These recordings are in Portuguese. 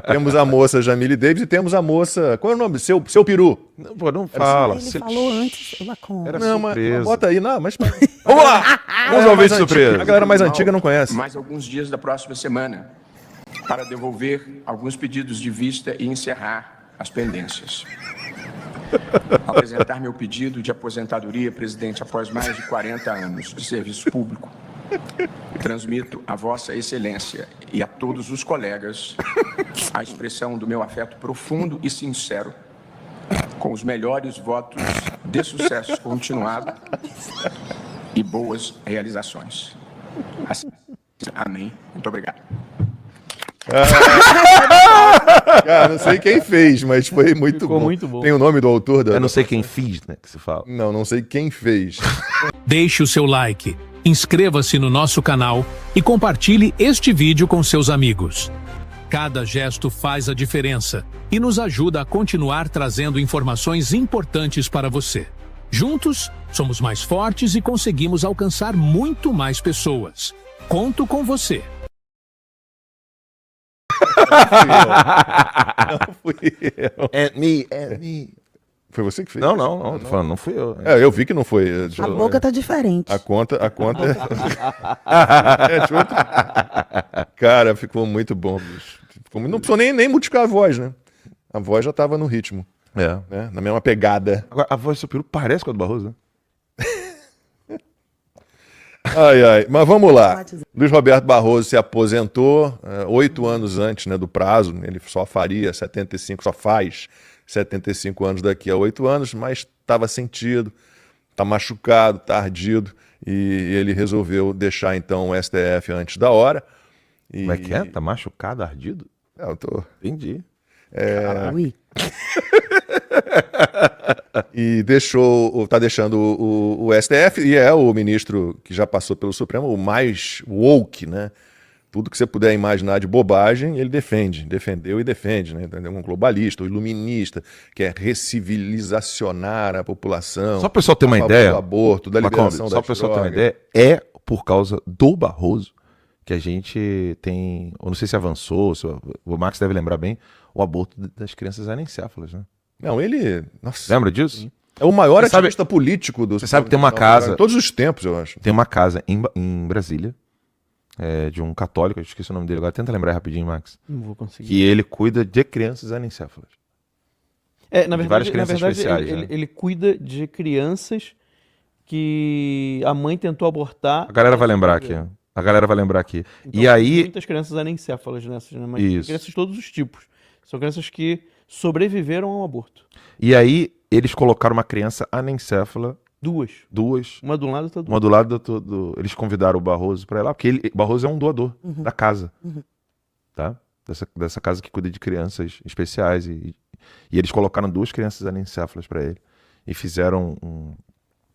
Temos a moça Jamile Davis e temos a moça... Qual é o nome? Seu Peru. Não, pô, não fala. Ele falou antes, eu conto. Era Não, mas surpresa. bota aí. Não, mas... Vamos lá! Vamos ouvir de surpresa. A galera mais antiga não conhece. Mais alguns dias da próxima semana para devolver alguns pedidos de vista e encerrar as pendências. Ao apresentar meu pedido de aposentadoria, presidente, após mais de 40 anos de serviço público, transmito a Vossa Excelência e a todos os colegas a expressão do meu afeto profundo e sincero, com os melhores votos de sucesso continuado e boas realizações. Assim, amém. Muito obrigado. Cara, não sei quem fez, mas foi muito Ficou bom. muito bom. Tem o nome do autor da... Eu não sei quem fiz, né, que se fala. Não sei quem fez. Deixe o seu like, inscreva-se no nosso canal e compartilhe este vídeo com seus amigos. Cada gesto faz a diferença e nos ajuda a continuar trazendo informações importantes para você. Juntos, somos mais fortes e conseguimos alcançar muito mais pessoas. Conto com você. Não fui eu. And me. Foi você que fez? Não, tô falando, não fui eu. É, eu vi que não foi. A boca tá diferente. A conta é de outro. Cara, ficou muito bom, bicho. Não precisou nem multiplicar a voz, né? A voz já tava no ritmo, É. né? Na mesma pegada. Agora, a voz do seu peru parece com a do Barroso, né? Ai. Mas vamos lá. Luiz Roberto Barroso se aposentou 8 anos antes, né, do prazo. Ele só faz 75 anos daqui a 8 anos, mas estava sentido, está machucado, está ardido, e ele resolveu deixar então o STF antes da hora. Como é que é? Tá machucado, ardido? Eu tô... Entendi. Ui. E tá deixando o STF, e é o ministro que já passou pelo Supremo, o mais woke, né? Tudo que você puder imaginar de bobagem, ele defendeu e defende, né? Um globalista, um iluminista, quer recivilizacionar a população. Só para o pessoal ter uma a favor ideia, do aborto, da liberação só para o das pessoal ter uma drogas. ideia, é por causa do Barroso que a gente tem, eu não sei se avançou, o Max deve lembrar bem, o aborto das crianças anencéfalas, né? Não, ele... Nossa, Lembra disso? é o maior Você ativista político do... Você sabe que tem uma casa... de todos os tempos, eu acho. Tem uma casa em Brasília, de um católico, eu esqueci o nome dele agora, tenta lembrar rapidinho, Max, Não vou conseguir. que ele cuida de crianças anencéfalas. Na de várias verdade, crianças especiais, ele, né? ele cuida de crianças que a mãe tentou abortar. A galera vai lembrar aqui, ó. A galera vai lembrar aqui. Então, E aí... muitas crianças anencéfalas nessas, né? Mas Isso. crianças de todos os tipos. São crianças que sobreviveram ao aborto. E aí, eles colocaram uma criança anencéfala, Duas. duas, Uma de um lado e outra do uma outro. do lado eles convidaram o Barroso para ir lá, porque Barroso é um doador da casa, tá? Dessa casa que cuida de crianças especiais. E eles colocaram 2 crianças anencéfalas para ele e fizeram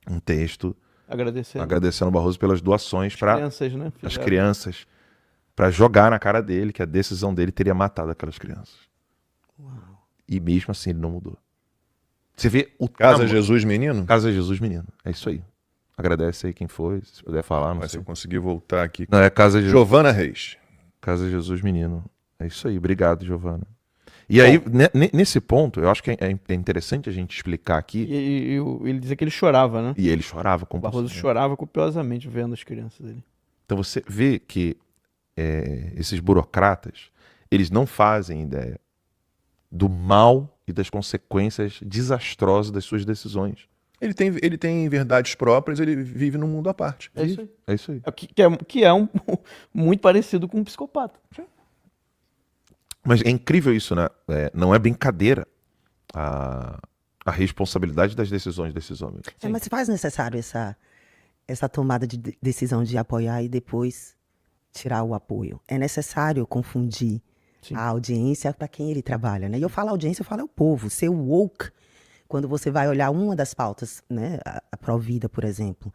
um texto agradecendo o Barroso pelas doações para Crianças, né? as Fizeram. crianças, para jogar na cara dele que a decisão dele teria matado aquelas crianças. E mesmo assim ele não mudou. Você vê o Casa tamanho- Jesus Menino? Casa Jesus Menino. É isso aí. Agradece aí quem foi, se puder falar, não Mas se sei. eu conseguir voltar aqui. Não, é Casa Jesus. Giovana Reis. Casa Jesus Menino. É isso aí. Obrigado, Giovana. E aí, nesse ponto, eu acho que é interessante a gente explicar aqui. E ele dizia que ele chorava, né? E ele chorava O Barroso compulsivamente. chorava copiosamente vendo as crianças dele. Então você vê que esses burocratas, eles não fazem ideia do mal e das consequências desastrosas das suas decisões. Ele tem verdades próprias, ele vive num mundo à parte. É isso aí. É isso aí. Que é muito parecido com um psicopata. Mas é incrível isso, né? Não é brincadeira a responsabilidade das decisões desses homens. Mas se faz necessário essa tomada de decisão de apoiar e depois tirar o apoio. É necessário confundir a audiência para quem ele trabalha, né? E eu falo audiência, eu falo é o povo. Ser woke, quando você vai olhar uma das pautas, né? A pró-vida, por exemplo,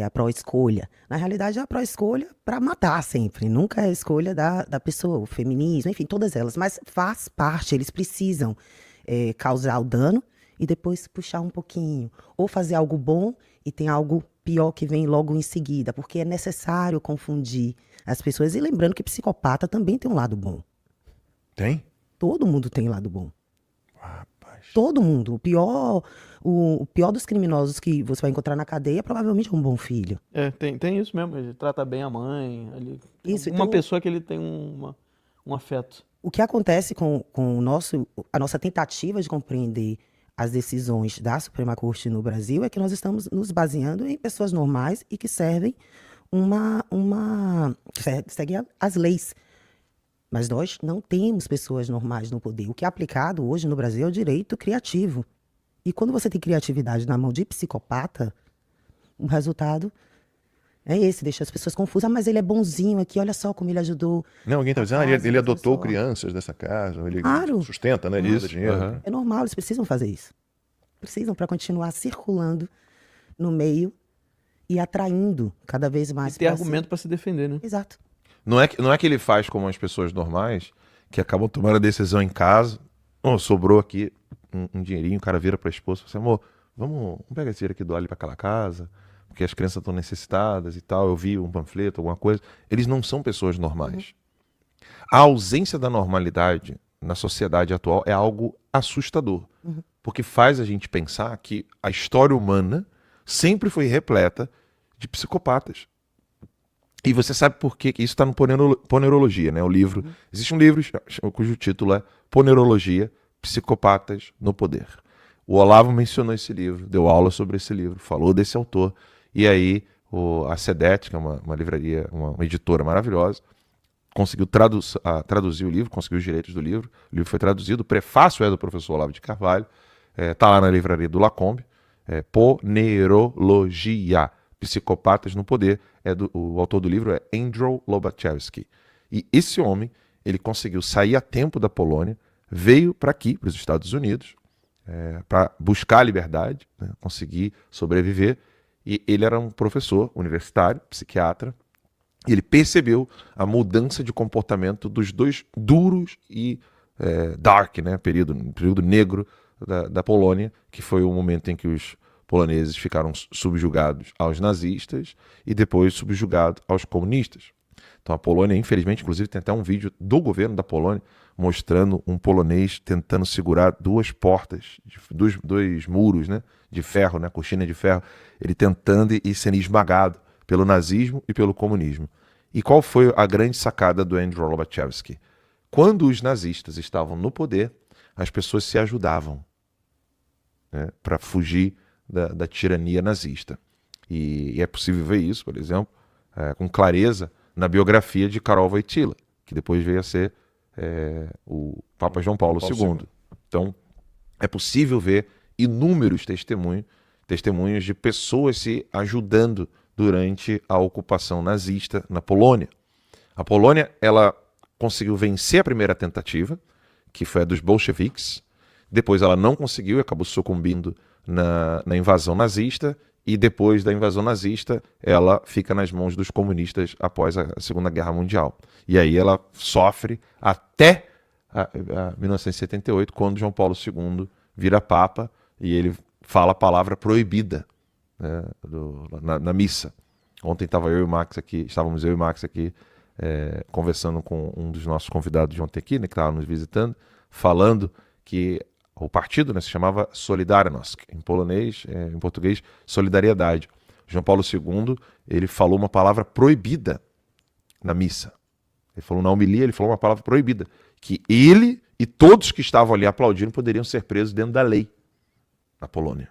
a pró-escolha. Na realidade, é a pró-escolha para matar sempre. Nunca é a escolha da pessoa, o feminismo, enfim, todas elas. Mas faz parte, eles precisam causar o dano e depois puxar um pouquinho. Ou fazer algo bom e tem algo pior que vem logo em seguida, porque é necessário confundir as pessoas. E lembrando que psicopata também tem um lado bom. Tem? Todo mundo tem lado bom. Rapaz. Todo mundo. O pior dos criminosos que você vai encontrar na cadeia provavelmente é um bom filho. Tem isso mesmo, ele trata bem a mãe. Isso, uma então- pessoa que ele tem um afeto. O que acontece com a nossa tentativa de compreender as decisões da Suprema Corte no Brasil é que nós estamos nos baseando em pessoas normais e que servem seguem as leis. Mas nós não temos pessoas normais no poder. O que é aplicado hoje no Brasil é o direito criativo. E quando você tem criatividade na mão de psicopata, o resultado é esse, deixa as pessoas confusas. Ah, mas ele é bonzinho aqui, olha só como ele ajudou. Não, alguém tá dizendo, casa, ele adotou pessoa. crianças dessa casa, ele Claro. sustenta, né? Ele Isso, dá dinheiro. aham. É normal, eles precisam fazer isso. Precisam para continuar circulando no meio e atraindo cada vez mais. E ter pra si. argumento para se defender, né? Exato. Não é que ele faz como as pessoas normais, que acabam tomando a decisão em casa. Sobrou aqui um dinheirinho, o cara vira pra esposa e fala assim, amor, vamos pegar esse dinheiro aqui do Ali pra aquela casa, porque as crianças estão necessitadas e tal, eu vi um panfleto, alguma coisa. Eles não são pessoas normais. A ausência da normalidade na sociedade atual é algo assustador, porque faz a gente pensar que a história humana sempre foi repleta de psicopatas. E você sabe por quê? Que isso está no Ponerologia, né? O livro. Existe um livro cujo título é Ponerologia, Psicopatas no Poder. O Olavo mencionou esse livro, deu aula sobre esse livro, falou desse autor. E aí a Sedet, que é uma livraria, uma editora maravilhosa, conseguiu traduzir o livro, conseguiu os direitos do livro. O livro foi traduzido, o prefácio é do professor Olavo de Carvalho, está lá na livraria do Lacombe. Ponerologia, Psicopatas no Poder. O autor do livro é Andrew Lobachevsky. E esse homem, ele conseguiu sair a tempo da Polônia, veio para aqui, para os Estados Unidos, para buscar a liberdade, né, conseguir sobreviver. E ele era um professor universitário, psiquiatra, e ele percebeu a mudança de comportamento dos dois duros e dark, né, período negro da Polônia, que foi o momento em que os poloneses ficaram subjugados aos nazistas e depois subjugados aos comunistas. Então a Polônia, infelizmente, inclusive tem até um vídeo do governo da Polônia mostrando um polonês tentando segurar duas portas, dois muros, né, de ferro, né, cortina de ferro, ele tentando e sendo esmagado pelo nazismo e pelo comunismo. E qual foi a grande sacada do Andrew Lobachevsky? Quando os nazistas estavam no poder, as pessoas se ajudavam, né, para fugir da tirania nazista. E é possível ver isso, por exemplo, com clareza na biografia de Karol Wojtyła, que depois veio a ser o Papa João Paulo II. Então, é possível ver inúmeros testemunhos de pessoas se ajudando durante a ocupação nazista na Polônia. A Polônia, ela conseguiu vencer a primeira tentativa, que foi a dos bolcheviques. Depois ela não conseguiu e acabou sucumbindo na invasão nazista, e depois da invasão nazista ela fica nas mãos dos comunistas após a Segunda Guerra Mundial. E aí ela sofre até 1978, quando João Paulo II vira Papa e ele fala a palavra proibida, né, na missa. Ontem estávamos eu e o Max aqui conversando com um dos nossos convidados de ontem aqui, né, que estava nos visitando, falando que o partido, né, se chamava Solidarność, em polonês, em português, solidariedade. João Paulo II, ele falou uma palavra proibida na missa. Ele falou na homilia, ele falou uma palavra proibida, que ele e todos que estavam ali aplaudindo poderiam ser presos dentro da lei na Polônia.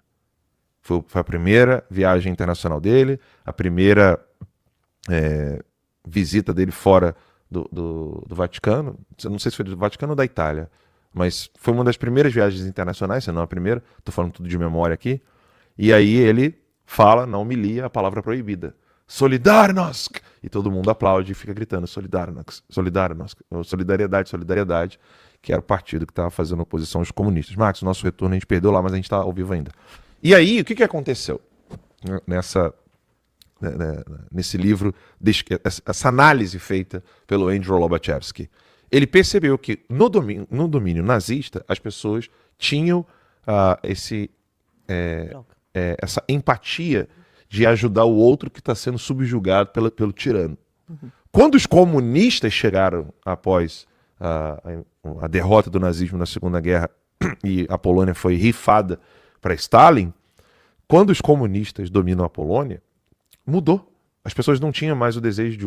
Foi a primeira viagem internacional dele, a primeira visita dele fora do Vaticano. Não sei se foi do Vaticano ou da Itália, mas foi uma das primeiras viagens internacionais, se não a primeira, estou falando tudo de memória aqui, e aí ele fala na homilia a palavra proibida, Solidarność! E todo mundo aplaude e fica gritando Solidarność, Solidarność, solidariedade, solidariedade, que era o partido que estava fazendo oposição aos comunistas. Max, o nosso retorno a gente perdeu lá, mas a gente está ao vivo ainda. E aí, o que aconteceu nesse livro, essa análise feita pelo Andrew Lobachevsky? Ele percebeu que no domínio nazista as pessoas tinham essa empatia de ajudar o outro que está sendo subjugado pelo tirano. Quando os comunistas chegaram após a derrota do nazismo na Segunda Guerra e a Polônia foi rifada para Stalin, quando os comunistas dominam a Polônia, mudou. As pessoas não tinham mais o desejo de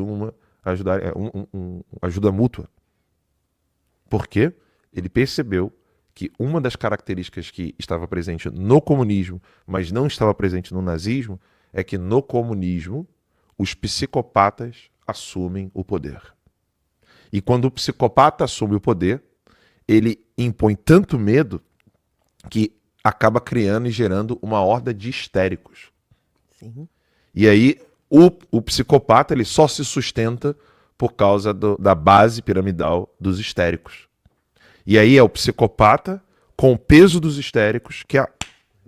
ajuda mútua. Por quê? Ele percebeu que uma das características que estava presente no comunismo, mas não estava presente no nazismo, é que no comunismo os psicopatas assumem o poder. E quando o psicopata assume o poder, ele impõe tanto medo que acaba criando e gerando uma horda de histéricos. Sim. E aí o psicopata ele só se sustenta por causa da base piramidal dos histéricos. E aí é o psicopata com o peso dos histéricos que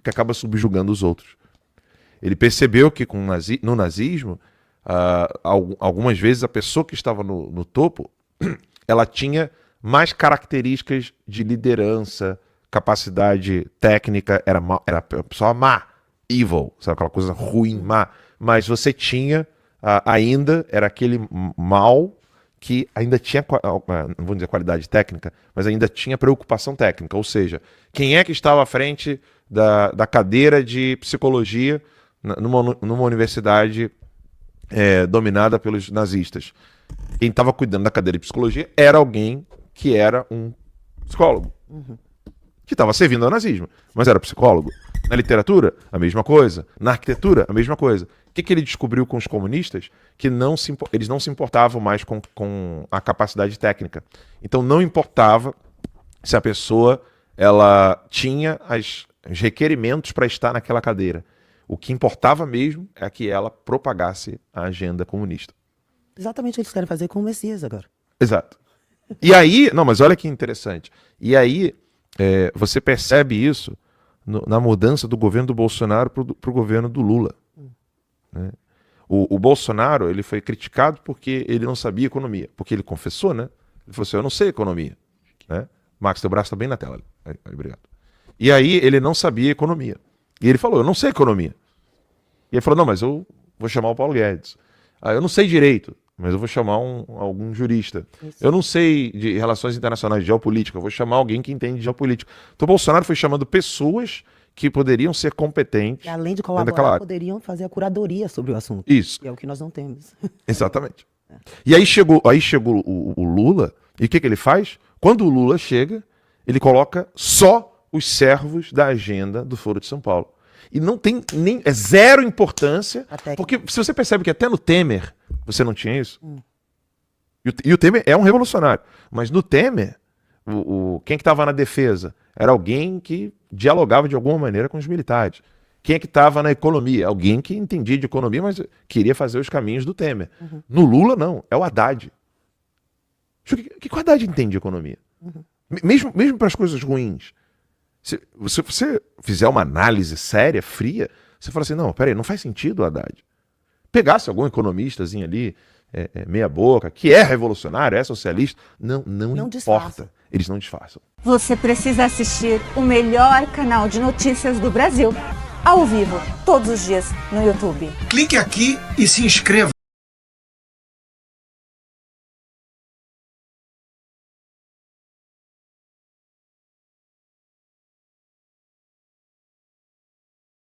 acaba subjugando os outros. Ele percebeu que no nazismo, algumas vezes a pessoa que estava no topo, ela tinha mais características de liderança, capacidade técnica, era a pessoa má, evil, sabe, aquela coisa ruim, má. Mas você tinha ainda, era aquele mal que ainda tinha, não vou dizer qualidade técnica, mas ainda tinha preocupação técnica. Ou seja, quem é que estava à frente da cadeira de psicologia numa universidade dominada pelos nazistas? Quem estava cuidando da cadeira de psicologia era alguém que era um psicólogo. Que estava servindo ao nazismo, mas era psicólogo. Na literatura, a mesma coisa. Na arquitetura, a mesma coisa. O que ele descobriu com os comunistas? Que eles não se importavam mais com a capacidade técnica. Então não importava se a pessoa ela tinha os requerimentos para estar naquela cadeira. O que importava mesmo é que ela propagasse a agenda comunista. Exatamente o que eles querem fazer com o Messias agora. Exato. E aí, não, mas olha que interessante. E aí, você percebe isso na mudança do governo do Bolsonaro para o governo do Lula. Né? O Bolsonaro ele foi criticado porque ele não sabia economia. Porque ele confessou, né? Ele falou assim, eu não sei economia. Né? Max, teu braço está bem na tela. Aí, obrigado. E aí ele não sabia economia. E ele falou, eu não sei economia. E ele falou, não, mas eu vou chamar o Paulo Guedes. Eu não sei direito, mas eu vou chamar algum jurista. Isso. Eu não sei de relações internacionais, de geopolítica, eu vou chamar alguém que entende de geopolítica. Então o Bolsonaro foi chamando pessoas que poderiam ser competentes. E além de colaborar, poderiam fazer a curadoria sobre o assunto. Isso. Que é o que nós não temos. Exatamente. E aí chegou o Lula, e o que ele faz? Quando o Lula chega, ele coloca só os servos da agenda do Foro de São Paulo. E não tem é zero importância, porque se você percebe que até no Temer você não tinha isso, e o Temer é um revolucionário, mas no Temer, quem que estava na defesa? Era alguém que dialogava de alguma maneira com os militares. Quem é que estava na economia? Alguém que entendia de economia, mas queria fazer os caminhos do Temer. No Lula, não. É o Haddad. O que o Haddad entende de economia? Mesmo para as coisas ruins. Se você fizer uma análise séria, fria, você fala assim, não, peraí, não faz sentido o Haddad. Pegasse algum economistazinho ali, meia boca, que é revolucionário, é socialista, não importa. Disfarça. Eles não disfarçam. Você precisa assistir o melhor canal de notícias do Brasil, ao vivo, todos os dias, no YouTube. Clique aqui e se inscreva.